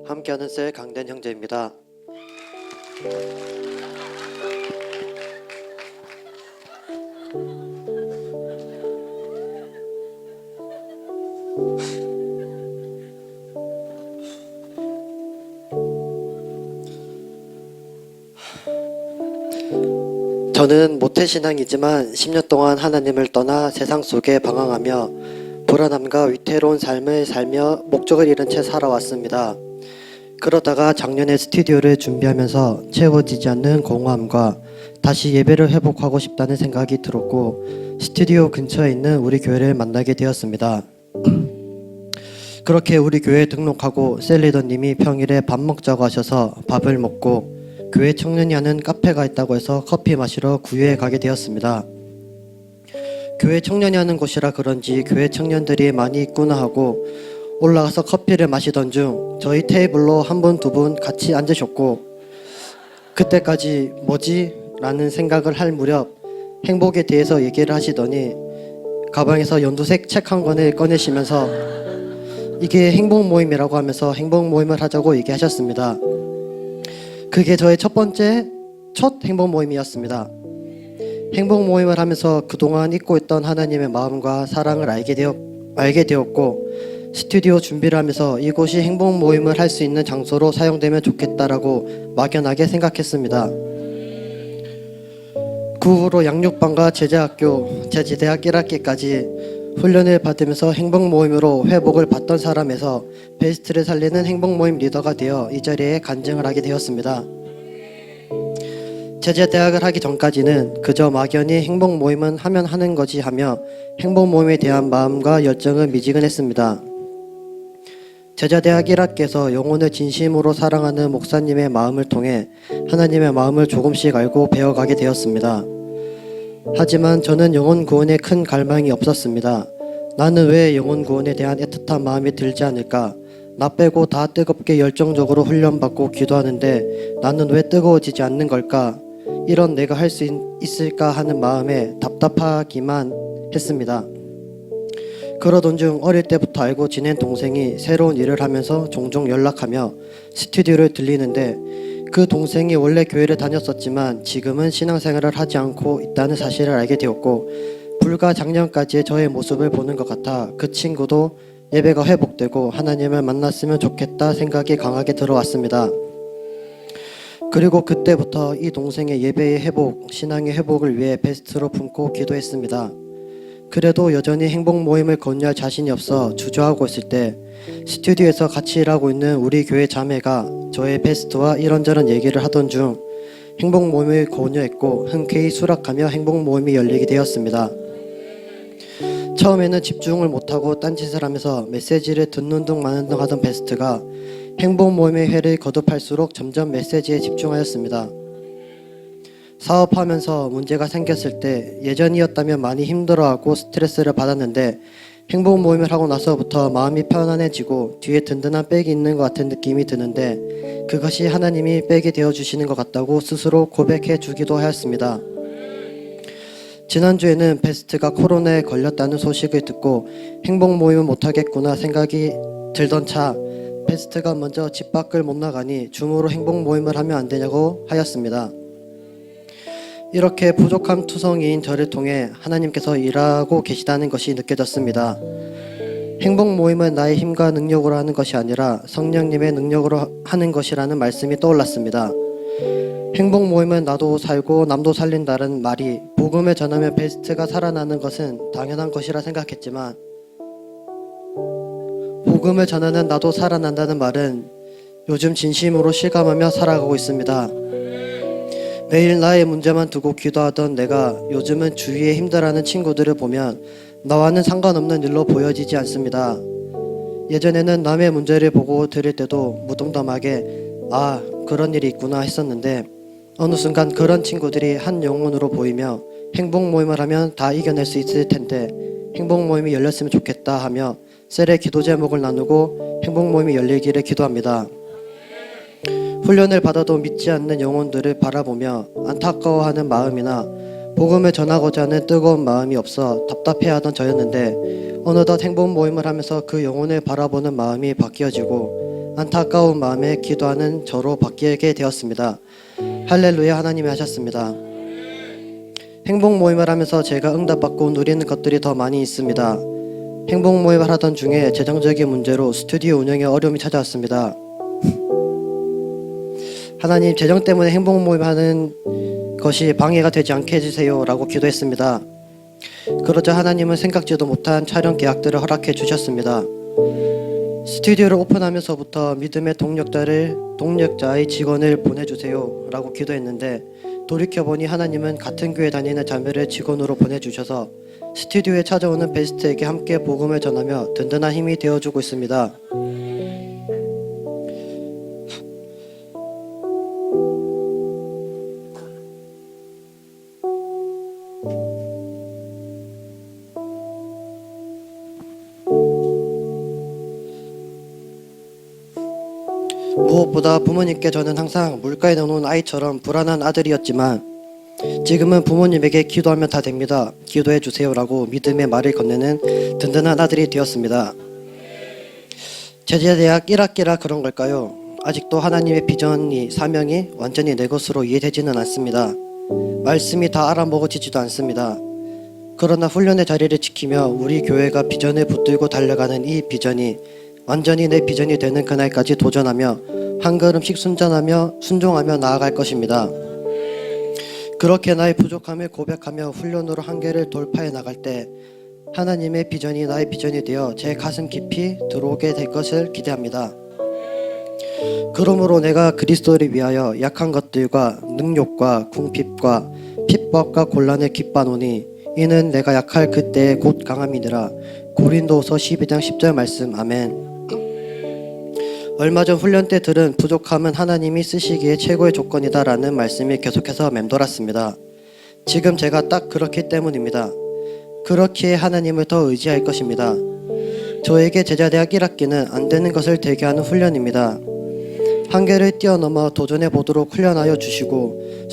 함께하는 셀 강된 형제입니다. 저는 모태신앙이지만 10년 동안 하나님을 떠나 세상 속에 방황하며 불안함과 위태로운 삶을 살며 목적을 잃은 채 살아왔습니다. 그러다가 작년에 스튜디오를 준비하면서 채워지지 않는 공허함과 다시 예배를 회복하고 싶다는 생각이 들었고 스튜디오 근처에 있는 우리 교회를 만나게 되었습니다. 그렇게 우리 교회에 등록하고 셀리더님이 평일에 밥 먹자고 하셔서 밥을 먹고 교회 청년이 하는 카페가 있다고 해서 커피 마시러 구유에 가게 되었습니다. 교회 청년이 하는 곳이라 그런지 교회 청년들이 많이 있구나 하고 올라가서 커피를 마시던 중 저희 테이블로 한 분, 두 분 같이 앉으셨고 그때까지 뭐지? 라는 생각을 할 무렵 행복에 대해서 얘기를 하시더니 가방에서 연두색 책 한 권을 꺼내시면서 이게 행복 모임이라고 하면서 행복 모임을 하자고 얘기하셨습니다. 그게 저의 첫 행복 모임이었습니다. 행복 모임을 하면서 그동안 잊고 있던 하나님의 마음과 사랑을 알게 되었고 스튜디오 준비를 하면서 이곳이 행복 모임을 할 수 있는 장소로 사용되면 좋겠다라고 막연하게 생각했습니다. 그 후로 양육반과 제자학교, 제지대학 1학기까지 훈련을 받으면서 행복 모임으로 회복을 받던 사람에서 베스트를 살리는 행복 모임 리더가 되어 이 자리에 간증을 하게 되었습니다. 제자대학을 하기 전까지는 그저 막연히 행복 모임은 하면 하는 거지 하며 행복 모임에 대한 마음과 열정은 미지근했습니다. 제자대학 1학기에서 영혼을 진심으로 사랑하는 목사님의 마음을 통해 하나님의 마음을 조금씩 알고 배워가게 되었습니다. 하지만 저는 영혼 구원에 큰 갈망이 없었습니다. 나는 왜 영혼 구원에 대한 애틋한 마음이 들지 않을까? 나 빼고 다 뜨겁게 열정적으로 훈련받고 기도하는데 나는 왜 뜨거워지지 않는 걸까? 이런 내가 할 수 있을까 하는 마음에 답답하기만 했습니다. 그러던 중 어릴 때부터 알고 지낸 동생이 새로운 일을 하면서 종종 연락하며 스튜디오를 들리는데 그 동생이 원래 교회를 다녔었지만 지금은 신앙생활을 하지 않고 있다는 사실을 알게 되었고 불과 작년까지의 저의 모습을 보는 것 같아 그 친구도 예배가 회복되고 하나님을 만났으면 좋겠다 생각이 강하게 들어왔습니다. 그리고 그때부터 이 동생의 예배의 회복, 신앙의 회복을 위해 베스트로 품고 기도했습니다. 그래도 여전히 행복 모임을 권유할 자신이 없어 주저하고 있을 때 스튜디오에서 같이 일하고 있는 우리 교회 자매가 저의 베스트와 이런저런 얘기를 하던 중 행복 모임을 권유했고 흔쾌히 수락하며 행복 모임이 열리게 되었습니다. 처음에는 집중을 못하고 딴짓을 하면서 메시지를 듣는 둥 마는 둥 하던 베스트가 행복 모임의 회를 거듭할수록 점점 메시지에 집중하였습니다. 사업하면서 문제가 생겼을 때 예전이었다면 많이 힘들어하고 스트레스를 받았는데 행복 모임을 하고 나서부터 마음이 편안해지고 뒤에 든든한 백이 있는 것 같은 느낌이 드는데 그것이 하나님이 백이 되어주시는 것 같다고 스스로 고백해 주기도 하였습니다. 지난주에는 베스트가 코로나에 걸렸다는 소식을 듣고 행복 모임은 못하겠구나 생각이 들던 차 베스트가 먼저 집 밖을 못 나가니 줌으로 행복 모임을 하면 안 되냐고 하였습니다. 이렇게 부족함 투성이인 저를 통해 하나님께서 일하고 계시다는 것이 느껴졌습니다. 행복 모임은 나의 힘과 능력으로 하는 것이 아니라 성령님의 능력으로 하는 것이라는 말씀이 떠올랐습니다. 행복 모임은 나도 살고 남도 살린다는 말이 복음을 전하며 베스트가 살아나는 것은 당연한 것이라 생각했지만 복음을 전하는 나도 살아난다는 말은 요즘 진심으로 실감하며 살아가고 있습니다. 매일 나의 문제만 두고 기도하던 내가 요즘은 주위에 힘들어하는 친구들을 보면 나와는 상관없는 일로 보여지지 않습니다. 예전에는 남의 문제를 보고 들을 때도 무덤덤하게 아 그런 일이 있구나 했었는데 어느 순간 그런 친구들이 한 영혼으로 보이며 행복 모임을 하면 다 이겨낼 수 있을 텐데 행복 모임이 열렸으면 좋겠다 하며 셀의 기도 제목을 나누고 행복 모임이 열리기를 기도합니다. 훈련을 받아도 믿지 않는 영혼들을 바라보며 안타까워하는 마음이나 복음을 전하고자 하는 뜨거운 마음이 없어 답답해하던 저였는데 어느덧 행복 모임을 하면서 그 영혼을 바라보는 마음이 바뀌어지고 안타까운 마음에 기도하는 저로 바뀌게 되었습니다. 할렐루야. 하나님이 하셨습니다. 행복 모임을 하면서 제가 응답받고 누리는 것들이 더 많이 있습니다. 행복 모임을 하던 중에 재정적인 문제로 스튜디오 운영에 어려움이 찾아왔습니다. 하나님, 재정 때문에 행복 모임 하는 것이 방해가 되지 않게 해주세요 라고 기도했습니다. 그러자 하나님은 생각지도 못한 촬영 계약들을 허락해 주셨습니다. 스튜디오를 오픈하면서부터 믿음의 동력자의 직원을 보내주세요 라고 기도했는데 돌이켜보니 하나님은 같은 교회 다니는 자매를 직원으로 보내주셔서 스튜디오에 찾아오는 베스트에게 함께 복음을 전하며 든든한 힘이 되어주고 있습니다. 무엇보다 부모님께 저는 항상 물가에 넣어놓은 아이처럼 불안한 아들이었지만 지금은 부모님에게 기도하면 다 됩니다. 기도해 주세요 라고 믿음의 말을 건네는 든든한 아들이 되었습니다. 제자대학 1학기라 그런 걸까요? 아직도 하나님의 비전이 사명이 완전히 내 것으로 이해되지는 않습니다. 말씀이 다 알아먹어지지도 않습니다. 그러나 훈련의 자리를 지키며 우리 교회가 비전을 붙들고 달려가는 이 비전이 완전히 내 비전이 되는 그날까지 도전하며 한 걸음씩 순종하며 나아갈 것입니다. 그렇게 나의 부족함을 고백하며 훈련으로 한계를 돌파해 나갈 때 하나님의 비전이 나의 비전이 되어 제 가슴 깊이 들어오게 될 것을 기대합니다. 그러므로 내가 그리스도를 위하여 약한 것들과 능욕과 궁핍과 핍박과 곤란을 기뻐하노니 이는 내가 약할 그때에 곧 강함이니라. 고린도후서 12장 10절 말씀. 아멘. 얼마 전 훈련 때 들은 부족함은 하나님이 쓰시기에 최고의 조건이다라는 말씀이 계속해서 맴돌았습니다. 지금 제가 딱 그렇기 때문입니다. 그렇기에 하나님을 더 의지할 것입니다. 저에게 제자대학 1학기는 안 되는 것을 되게 하는 훈련입니다. 한계를 뛰어넘어 도전해 보도록 훈련하여 주시고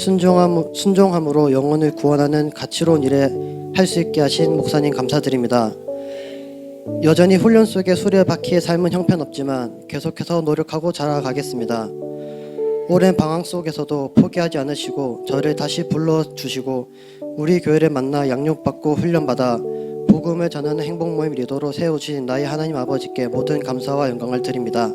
순종함으로 영혼을 구원하는 가치로운 일에 할 수 있게 하신 목사님 감사드립니다. 여전히 훈련 속에 수레바퀴의 삶은 형편없지만 계속해서 노력하고 자라가겠습니다. 오랜 방황 속에서도 포기하지 않으시고 저를 다시 불러주시고 우리 교회를 만나 양육받고 훈련받아 복음을 전하는 행복모임 리더로 세우신 나의 하나님 아버지께 모든 감사와 영광을 드립니다.